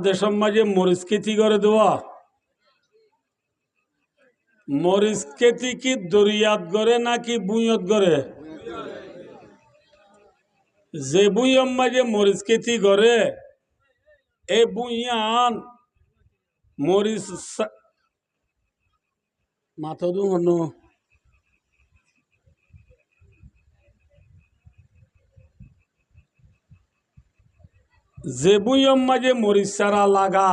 দেশের মাঝে মরিচ খেতি করে দেওয়া মরিচ খেতি কি দরিয়াত করে নাকি বুঁয়ত করে? যে বুঁয়র মাঝে মরিচ খেতি করে এই বুঁয়ান মরিচ মাথা দু যে বুঁয়র মাঝে মরিচ চারা লাগা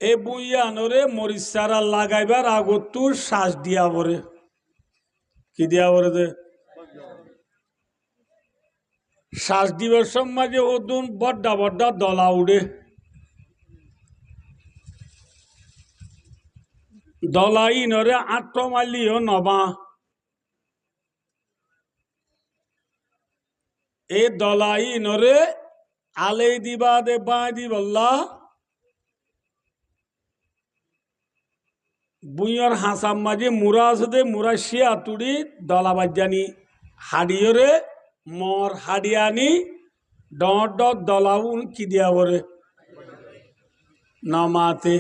এ বুঁয়ানরে মরিচ চারা লাগাইবার আগত তোর শ্বাস দিয়া পরে কি দিয়া পরে দে শ্বাস দিবার সমাজে ওদুন বড্ডা বড্ডা দলা উড়ে দলাই নরে আট মালিও নবা এ দলাই নরে আলে দিবা দে বাঁ দিবল্লা বুঁয়র হাসাম মাঝে মুরা আছে দে মুরা শিয়া তুড়ি দলা বাজ্যানি হাডিয়রে মর হাডিয়ানি ডট ডট দলাউন কি দিয়া বরে নমাতে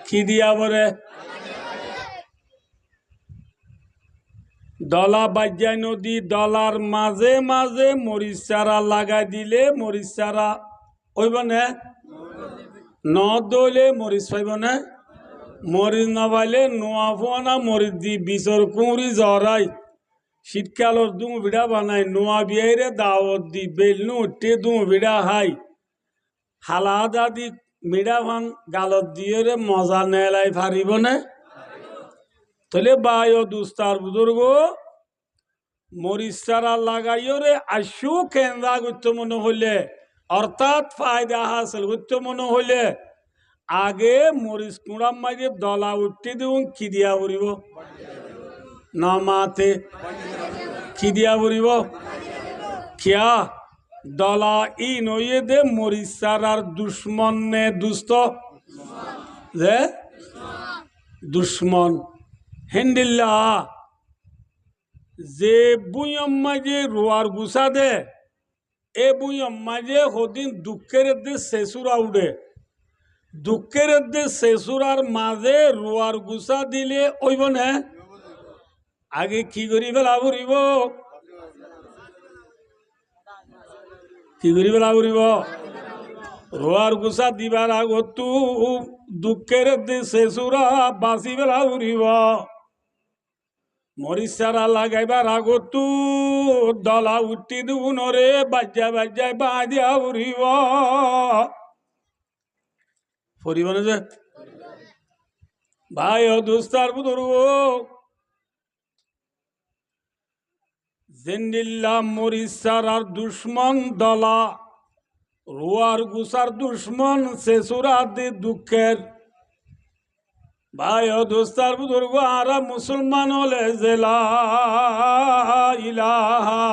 কি দিয়া বরে দলা বাজ্যাই নদী দলার মাঝে মাঝে মরিচ চারা লাগাই দিলে মরিচ চারা হইব না ন দইলে মরিচ পাইব না মরিচ নবাইলে নোয়া ফোনা মরিচ দি বিচর কুঁড়ি জরাই শীতকালর দুঁ ভিড়া বানাই নোয়া বিয়াইরে দাওয়াত দি বেলনু উঠে দুঁ ভিড়া হাই হালাদা দি মিডা ভান গালত দিয়ে রে মজা নেলাই ফারিব না তাহলে বায় দুস্তার বুজুর্গ মরিচ চারা লাগাইও রে আশু কেন্দ্রা করতে মনে হইলে অর্থাৎ ফায়দা হাসিল করতে মনে হইলে আগে মরিচ কুড়ার মাঝে দলা উঠতে দিন কি দিয়া পড়িব নমাতে কি দিয়া পড়িব কিয়া দলা ই নইয়ে দে মরিচ চারার দুশ্মন নে দুস্ত যে দুশ্মন হেন্দিল্লা যে বুঁয়ম মাঝে রোয়ার গুছা দে এ বুঁয়ম মাঝে হদিন দুঃখের দে শেষুরা উঠে দুঃখের দে শেষুরার মাঝে রোয়ার গুছা দিলে ওইব না আগে কি করি ফেলা ফুরিব কি করি ফেলা ফুরিব রোয়ার গুছা দিবার আগত দুঃখের দে শেষুরা বাঁচি ফেলা ফুরিব মরিচ চারা লাগাইবার আগত দলা উঠি দুনরে বাজ্যা বাজ্যায় বাঁধিয়া ফুরিব ফুরিব না যে ভাই ও দুস্তার বুদুর্গ জিন্দিল্লা মরিচ চারার দুশ্মন দলা রোয়ার গুসার দুশ্মন শেষুরা দে দুঃখের ভাই ও দোস্তার বুজুর্গ আরা মুসলমান হলে জেলা ইলাহা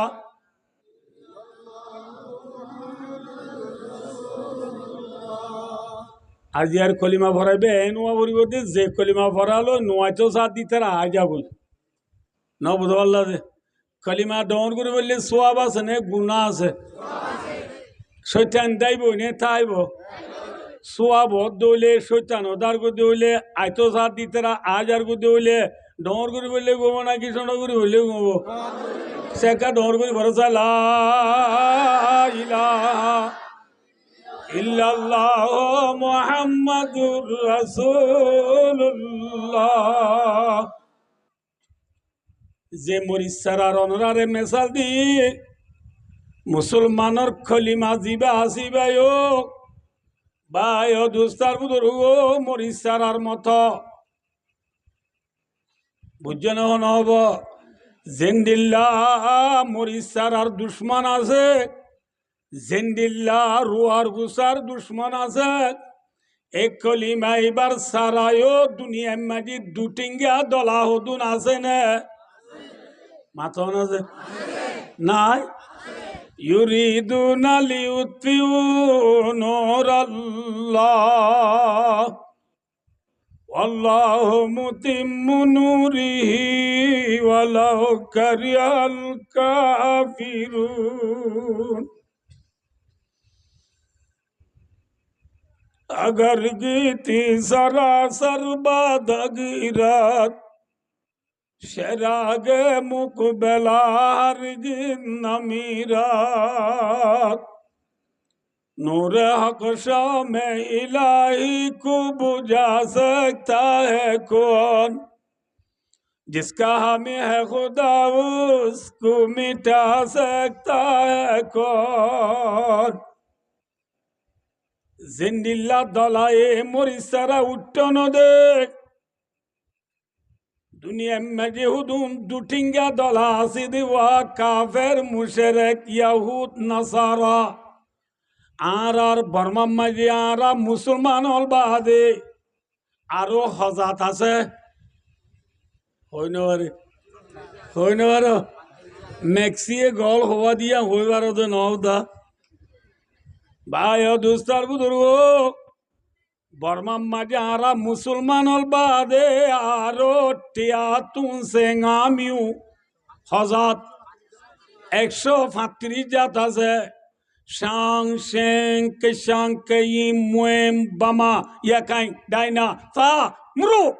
আজি আর কলিমা ভরাইবে নোয়া ভরিব দে যে কলিমা ভরালো নোয়াইতো সাথ দিতে আজ যাবো ন বুঝতে পারলা যে কলিমা ডর করে বললে সোয়াব আছে নে গুণা আছে শৈতান দাইব নে তাইব সোয়াব দৌলে শৈতান ওদার গো দৌলে আইতো সাথ দিতে আজ গো দৌলে ডর করে বললে গোবো না কি সোনা করে বললে গোবো সেকা ডর করে ভরসা লা ইলাহা ইল্লাল্লাহ মুহাম্মাদুর রাসূলুল্লাহ যে মরিচ চারার অনরারে মেসাল দি মুসলমানর খলিমা জিবা আসিবায়ো বাই ও দুস্তার বুদুর্গ মরিচ চারার মতো বুঝছেন নহব জেন্দিল্লা মরিচ চারার দুশ্মন আছে জেন্দিল্লা রুয়ার গুসার দুশ্মন আছে এক কলিমা এবার সারায়ও দুনিয়ার মাঝে দুটিঙ্গা দলা হদুন আছে না মাথা আছে নাই ইউরিদুনা লিউতফিউ নূরাল্লাহ ওয়াল্লাহু মুতিম্মু নূরিহি ওয়ালাউ কারিহাল কাফিরুন अगर गीती सरासर बादगिरत शेरागे मुकबलार नमीरत नूर हक में इलाही को बुझा सकता है कौन जिसका हमें है खुदा उसको मिटा सकता है कौन जिंदिल्ला दलाए मुरिसरा उट्टनो देख दुनिया में यहूदुन दुटिंगा दला सिदिवा काफिर मुशरिक यहूद नसारा আর বর্মা মাঝে আর মুসলমান হল বাদে আরো হজাত আছে হইনবার মেক্সিয়ে গল হওয়া দিয়া হইবার নওদা ভাই দুস্তার বুদুর্গ বর্মা মাঝে আর মুসলমান হল বাদে আরো টিয়া তুন সেঙামিউ হজাত 135 জাত আছে Shang Sheng Keshang Kayim Muem Bama Yakain Daina Fa Muru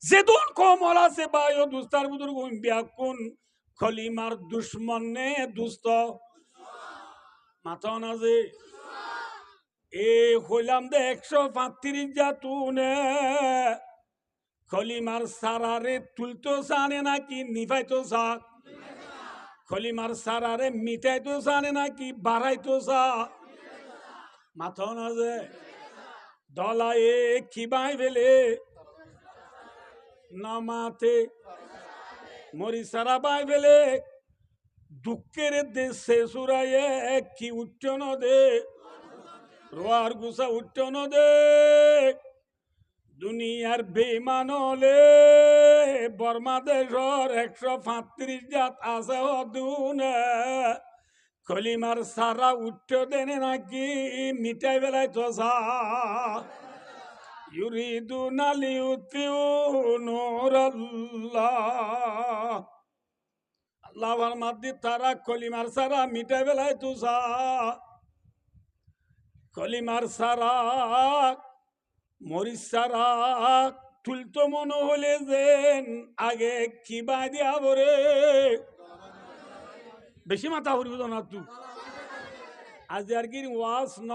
Zedun Komola Sebayo Dustar Budurgun Biakun Kolimar Dushmane Dusto Matanaze E Hulam de Exo Fatiri Jatune Kolimar Sarare Tulto Sanena Ki Nifaito Sak খলিমার সারারে মিটাই তো জানে নাকি বাড়াই তো যা মাথা না যে দলায়ে খিবাই বেলে নামাতে মরি সারা বাই বেলে দুঃখের দেশে সুরায়ে কি উচ্চন দে রোয়ার গুসা উচ্চন দে দুনিয়ার বেমান হলে বর্মা দেশর 135 জাত আছে অদুনে কলিমার সারা উচ্চ দেনে নাকি মিটাই বেলাই তো ইউরিদুনা লিউতিউ নূরাল্লাহ আল্লাহর মাদ্দি তারা কলিমার সারা মিটাই বেলাই তো কলিমার সারা মরিসারা তুলতো মনে হলে যেন আগে কি বাই দিয়া বরে বেশি মাথা হরিব না তু आज की वास न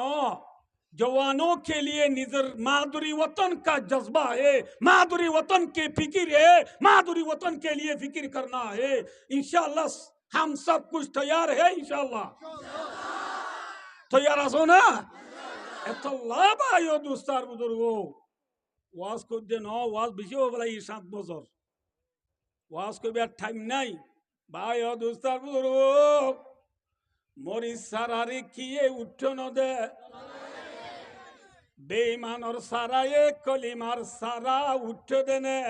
जवानों के लिए निजर माधुरी वतन का जज्बा है माधुरी वतन के फिक्र है माधुरी वतन के लिए फिक्र करना है इंशाअल्लाह हम सब कुछ तैयार है इंशाअल्लाह तैयार आसो ना এত লাভ আয়ো দুস্তার বুজুর্গ ওয়াজ করতে ন ওয়াজ বেশি হয়ে গেল 7 বছর ওয়াজ করবে আর টাইম নাই ভাই ও দুস্তার বুজুর্গ মরি সারারে কিয়ে উঠন দে বেঈমানর সারায়ে কলিমার সারা উঠ দেনে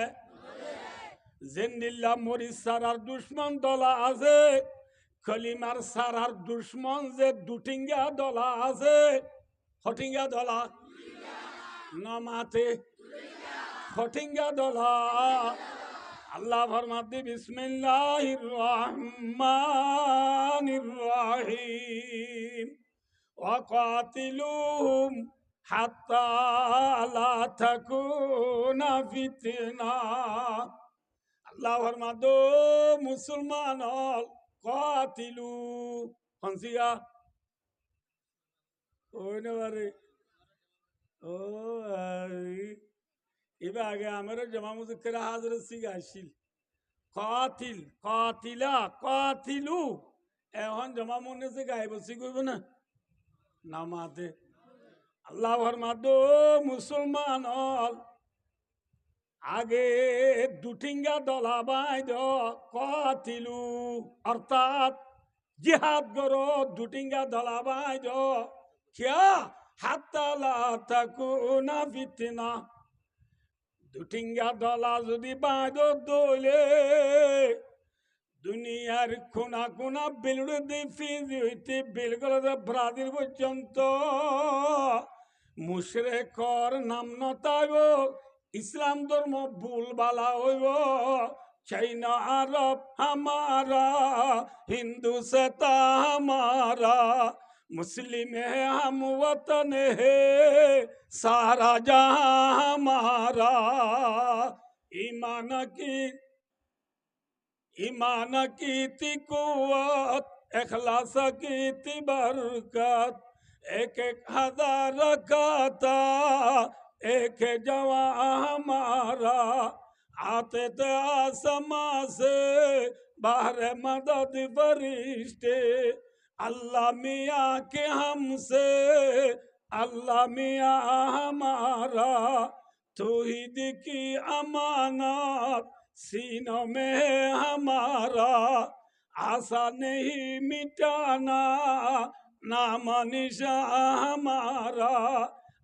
জিন্দিল্লা মরি সারার দুশমন দলা আছে কলিমার সারার দুশমন যে দুটিঙ্গা দলা আছে হটিঙ্গা দলা নমাতে হটিঙ্গা দলা আল্লাহ ফরমাতে বিসমিল্লাহির রহমানির রহিম ওয়া কাতিলুহুম হাত্তা লা তাকুনা ফিতনা আল্লাহ ফরমাদো মুসলমান কাতিলু হনসিয়া ওইনবারে ও এবার আগে আমার জমা মুজক্কর হাজরত সিগা আসিল কাতিল কাতিলা কাতিলু এখন জমা মনে সে গায়ে বসি করবে না নামাতে আল্লাহ ফরমাদো মুসলমান আগে দুটিঙ্গা দলা বাইদ কাতিলু অর্থাৎ জিহাদ করো দুটিঙ্গা দলা বাইদ क्या হাত্তা লা তাকুনা ফিতনা দুটিঙ্গা দলা যদি বাঁধ দোলে দুনিয়ার কোনা কোনা বিলুড়ে দিয়ে ফিজি হইতে বিলগুলো ব্রাজিল পর্যন্ত মুশরিকর নাম নতাইব ইসলাম ধর্ম ভুলবালা হইব চাইনা আরব হামারা হিন্দু সেতা হামারা मुस्लिम है हम वतन है सारा जहां हमारा ईमान की थी कुव्वत इखलास की थी बरकत एक एक हजार रखाता एक जवा हमारा आते थे आसमां से बाहर मदद फरिश्ते अल्लाह मियाँ के हमसे अल्लाह मियाँ हमारा तौहीद की अमानत सीनों में है हमारा आशा नहीं मिटाना नाम निशा हमारा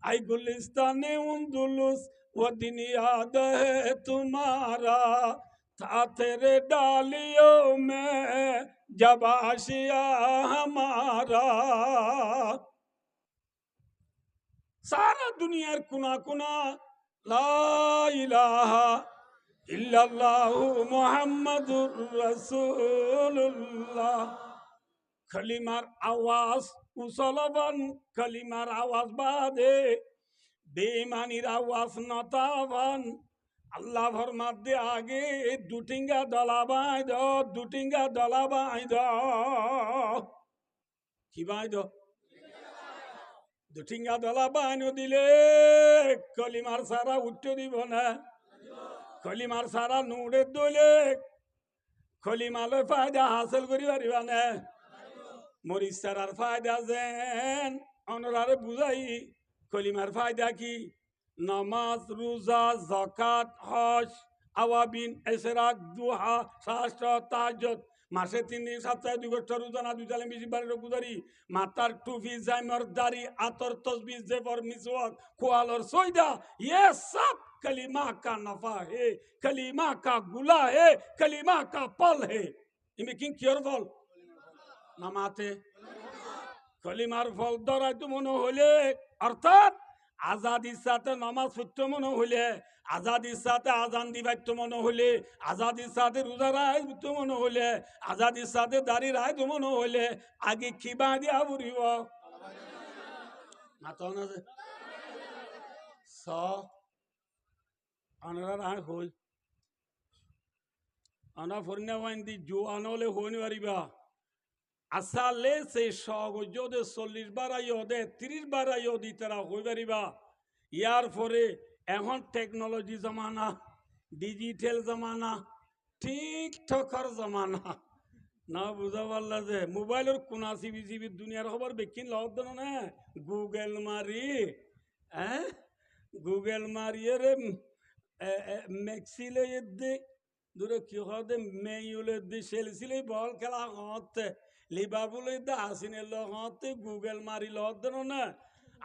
आई गुलिस्तान उंदुलुस वो दिन याद है तुम्हारा था तेरे डालियों में जब आशिया हमारा सारा दुनियार कुना कुना ला इलाहा इल्लल्लाहु मुहम्मदुर রাসূলুল্লাহ कलिमार आवाज उसलबन कलिमार आवाज बादे बेईमानिर आवाज नताबन अल्लाह फरमात दे आगे दुटिंगा दला बाँध কি বাঁধ দুটিঙ্গা দলা বাঁধ দিলে কলিমার সারা উঠতে দিব না কলিমার সারা নুড়ে দলে কলিমালৈ ফায়দা হাসিল করি পারিবা না মরিচ সারার ফায়দা যেন অনরারে বুঝাই কলিমার ফায়দা কি নামাজ রোজা যাকাত হজ আওয়াবিন ইশরাক দুহা শাস্ত্র তাহাজ্জুদ মাসে 3 দিন সপ্তাহে 2 ঘন্টা রোজা না 2 তালে বেশি বাড়ির গুজারি মাথার টুপি জাইমর দাড়ি আতর তসবিহ জেফর মিসওয়াক কোয়ালর সয়দা ये सब कलिमा का नफा है कलिमा का गुला है कलिमा का फल है इमे किं कियर फल नामाते कलिमार फल दराইতো মনে হলে অর্থাৎ আজাদির সাথে নামাজ পড়তে মনে হলে আজাদির সাথে আজান দিবাইতে মনে হলে আজাদির সাথে রোজা রাখতে মনে হলে আজাদির সাথে দাড়ি রাখতে মনে হলে আগে কি বাঁধিয়া বুড়িব না তো না স আনারা রাখ হই আনা ফরিনা ওয়াইন্দি জো আনলে হইনি পারিবা আসালে সে সগজদে 40 বারাইও দে 30 বারাইও দি তারা হই পারিবা ইয়ার পরে এখন টেকনোলজি জমানা ডিজিটাল জমানা টিকটকার জমানা না বুঝা পারলা যে মোবাইলের কোনা সিবি সিবি দুনিয়ার খবর বেকিন লওদ না গুগল মারি হ্যাঁ গুগল মারিয়ে রে মেক্সিলে দে দূরে কি হদে মেইলে দে সেলসিলে বল খেলা হতে লিবাবুলে দা আসিনে লহতে গুগল মারি লওদ না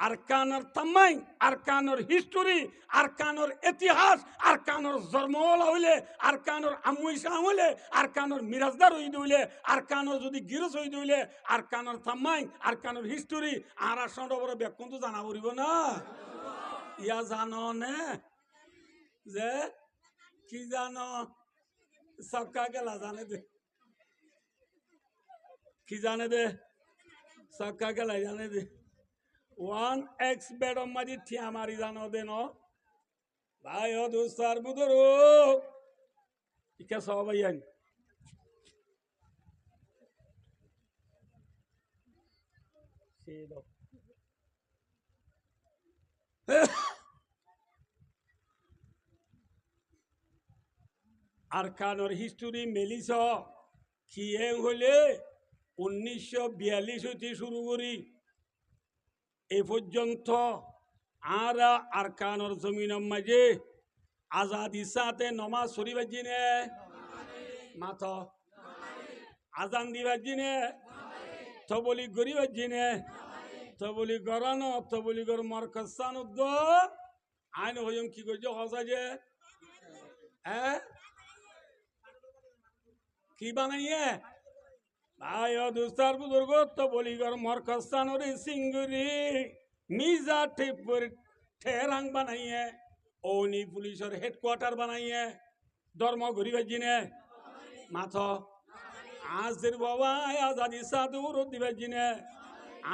আরকানের তামাই আরকানের হিস্টোরি আরকানের ইতিহাস আরকানের জন্মওয়ালা হইলে আরকানের আমুইসা হইলে আরকানের মিরাজদার হই দিলে আরকানের যদি গিরস হই দিলে আরকানের তামাই আরকানের হিস্টোরি আর আসন্ডবরে বেকুন তো জানা পড়িব না ইয়া জানো না যে কি জানো সবকা গেলা জানে দে কি জানে দে সবকা গেলা জানে দে 1x বেডম মাঝি ঠিয়া মারি জানো দে ন ভাই ও দুস্তার বুদরো ইকা সবাই আইন আরকানোর হিস্টোরি মেলিস কি হলে 1942 হইতে শুরু করি এ পর্যন্ত আর আরকানোর জমিনের মাঝে আজাদি সাথে নমাজ শরীফের জিনে মাথ আজান দিবার জিনে তবলি গরিবের জিনে তবলি গরানো তবলি গর মরকস্তান উদ্দ আইন হইম কি করছে হসা যে হ্যাঁ কি বানাইয়ে ভাই ও দুস্তার বুজুর্গ তো বলি গর মরকস্তানোর সিঙ্গুরি মিজা টিপুর ঠেরাং বানাইয়ে ওনি পুলিশের হেডকোয়ার্টার বানাইয়ে ধর্ম গরিবের জিনে মাথ আজের বাবা আজাদি সাধু দিবের জিনে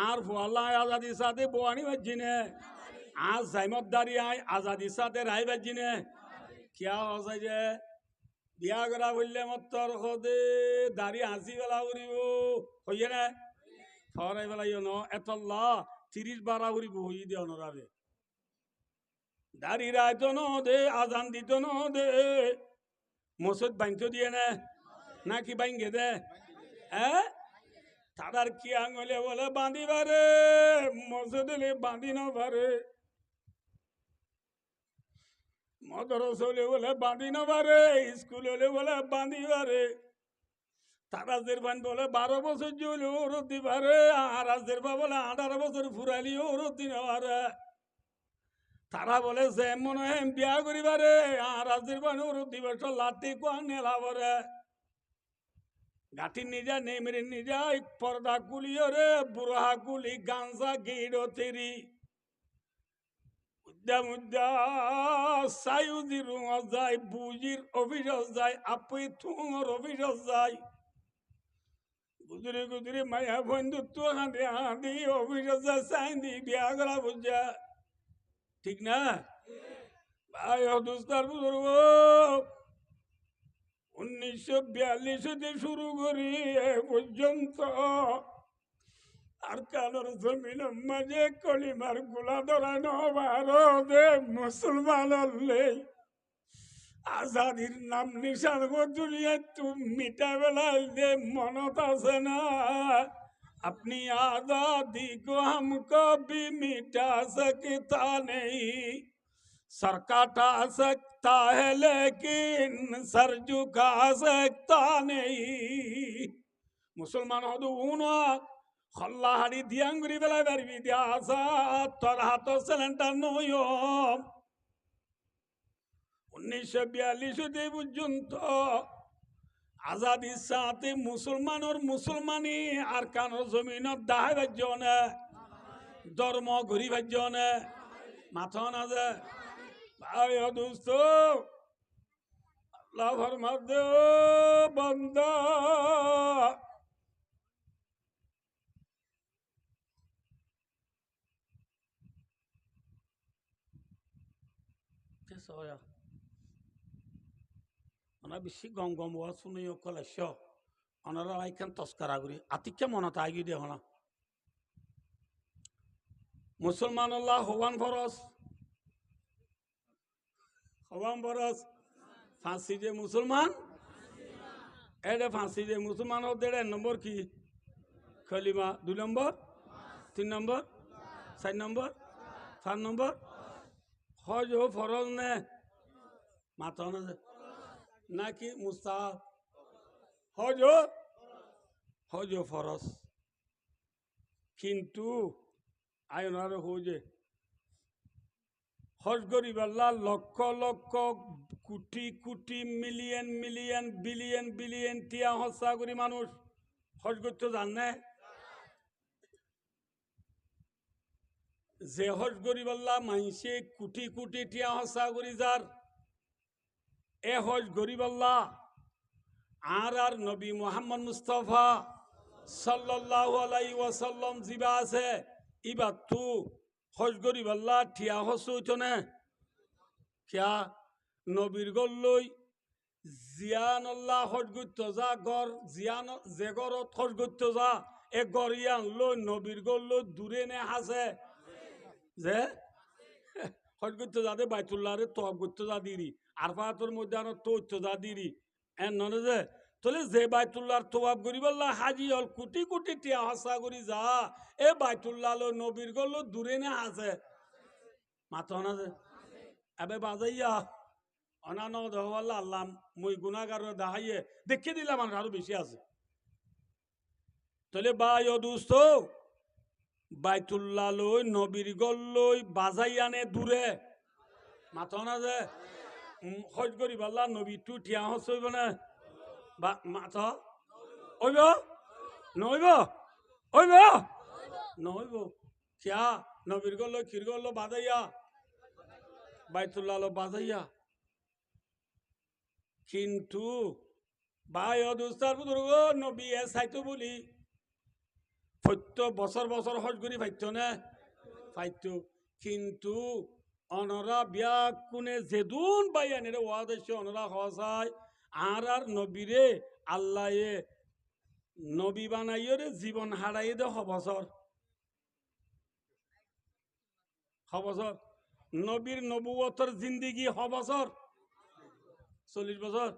আর ফুয়াল্লা আজাদি সাথে বোয়ানি বাজিনে আর সাইমতদারি আই আজাদি সাথে রাই বাজিনে কিয়া হসাই যে বিয়া করা বললে মতর হদে দাড়ি হাসি বেলা উড়িব হইয়ে না ফরাই বেলাই ন এতল্লা 30 বার উড়িব হই দে অনরারে দাড়ি রাইতো ন দে আজান দিত ন দে মসজিদ বাইনতো দিয়ে না নাকি বাইঙ্গে দে হ্যাঁ তারার কি আঙুলে বলে বাঁধিবারে মসজিদে বাঁধি না পারে মদরসলে বলে বাঁধি না পারে স্কুল হলে বলে বাঁধিবারে তারাজের বান বলে 12 বছর জলে ওরত দিবারে আর রাজের বা বলে 18 বছর ফুরালি ওরত দিন পারে তারা বলে যে মনে হয় বিয়া করিবারে আর রাজের বান ওরত দিবার লাতি কোয়া নেলা পরে গাঠি নিজা নেমরে নিজা পর্দা কুলিও রে বুড়া কুলি গাঞ্জা গিড়ো তেরি উদ্যা সায়ুদি রুঙ যায় বুজির অফিস যায় আপই থুঙর অফিস যায় গুজরি গুজরি মায়া বন্ধুত্ব হাঁদি হাঁদি অফিস যায় সাইন্দি বিয়া করা বুঝা ঠিক না ভাই দুস্তার বুজুর্গ 1942 থেকে শুরু করি এ পর্যন্ত আর কানোর জমিন মাঝে কলিমার গুলা ধরানো ভারতে মুসলমান আজাদির নাম নিশান দুনিয়া তুমি মিটা বেলায় দে মনত আছে না আপনি आजादी को हमको भी मिटा सकता नहीं सर काटा सकता है लेकिन सर झुका सकता नहीं मुसलमान हो उना खल्ला हाड़ी दियांगुरी बेला बेरबी दियासा তোর হাত সিলিন্ডার নয় 1942 পর্যন্ত আজাদির সাথে মুসলমানি আর কানোর জমিনত দাহাই বাজ্যনে ধর্ম ঘুরি বাজ্যনে মাথা না যে ভাই দোস্ত আল্লাহ ফরমাদ বান্দা soya ona bisi gongom wa sunu yokola sho ona ra ikan toskara guri atike monata agi de hona মুসলমান আল্লাহ হওয়ান ফরস ফাঁসি যে মুসলমান এটা ফাঁসি যে মুসলমান ওদের 1 নম্বর কি কলিমা 2 নম্বর 3 নম্বর 4 নম্বর 5 নম্বর হজ ও ফরজ নে মাথা না নাকি মুস্তাহাব হজ ও ফরজ কিন্তু আয়নার হজে হজ গরিব আল্লাহ lakh lakh crore crore million million billion billion টিয়া হসা করি মানুষ হজ করতে জানে যে হজ গরিব আল্লাহ মাইসে কোটি কোটি টিয়া হসা করি যার এ হজ গরিব আল্লাহ আর নবী মুহাম্মদ মুস্তাফা সাল্লাল্লাহু আলাইহি ওয়াসাল্লাম জিবা আছে ইবা তু হজ গরিব আল্লাহ ঠিয়া হসনে কিয়া নবীর গল্লই জিয়ান আল্লাহ হজ গত্য যা গর জিয়ান যে গরত হজ গত্য যা এ গরিয়ান লই নবীর গল্লই দূরে নে হাসে যে হজ গত্য যাতে বাইতুল্লাহ রে তওয়াব গত্য যা দিরি আরফাতের মধ্যে আর তো যা দিরি এন ননে যে তোলে যে বাইতুল্লাহর তওয়াব করিব আল্লাহ হাজি হল কোটি কোটি টিয়া হাসা করি যা এ বাইতুল্লাহ লো নবীর গল্ল দূরে নে আছে মাথা না যে এবে বাজাইয়া অনান দেওয়াল্লাহ আল্লাহ মই গুণাগার দেখাইয়ে দেখিয়ে দিলাম আমার আরো বেশি আছে তোলে বাই ও দুস্থ বাইতুল্লাহ লই নবীর গল্লই বাজাইয়া নে দূরে মাথা না যে হজ করিব আল্লাহ নবী টু টিয়া হস হইব না মাথা ওইব নইব ওইব নইব কিয়া নবীর গল্ল খির গল্ল বাজাইয়া বাইতুল্লাহ বাজাইয়া কিন্তু ভাই অদুস্তার বুজুর্গ নবী এ সাইতো বলি ফত্য বছর বছর হজ করি ফাইত না ফাইত কিন্তু অনরা বিয়া কোনে যেদুন বাইয়ানের ওয়াদেশে অনরা হসায় আর নবীরে আল্লাহ নবী বানাইরে জীবন হারাই দে হবছর হবছর নবীর নবুয়তর জিন্দিগি হবছর 40 বছর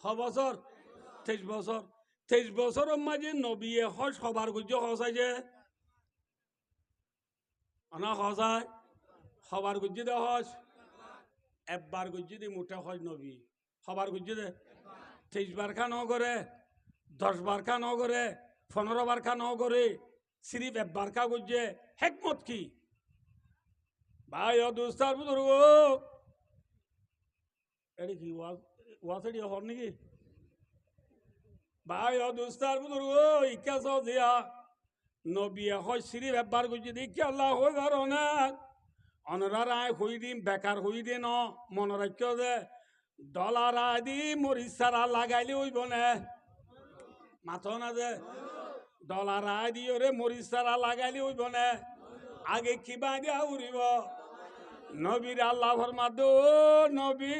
হবছর 23 বছর 23 বছরের মাঝে নবী হজ সবার গুজ্জ হসাই যে অনা হসায় সবার গুজ্জি দে হজ একবার গুজ্জি দি মুঠে হজ নবী সবার গুজ্জি দে 23 বার খা ন করে 10 বার খা ন করে 15 বার খা ন করে সিরিফ একবার খা গুজ্জে হেকমত কি ভাই ও দুস্তার বুজুর্গ এটি কি ওয়াজ এটি হর নাকি ভাই ও দুস্তার বুজুর্গ ইকা জিয়া নবী হয় সিরিফ একবার গুজ্জি দি কি আল্লাহ হয়ে ধর না অনরা রায় হই দিম বেকার হই দে ন মনোরাজ্য দে ডলার আদি মরিচারা লাগাইলে হইব না মাথ না দে ডলার আদি ওরে মরিচারা লাগাইলে হইব না আগে কিবা দিয়া উড়িব নবীর আল্লাহ ফরমাদ নবী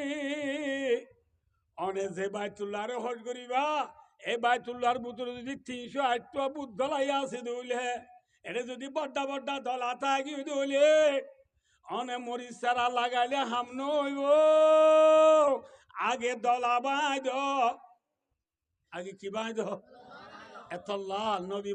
অনে যে বাইতুল্লাহরে হজ করিবা এই বাইতুল্লাহর ভিতরে যদি 308টা বুধ দলাইয়া আছে দৌলে এটা যদি বড্ডা বড্ডা দলা থাকি দৌলে অনে মরিচারা লাগাইলে হাম নইব আগে দলা বাঁধ আগে কি বাঁধ এত লাল নবী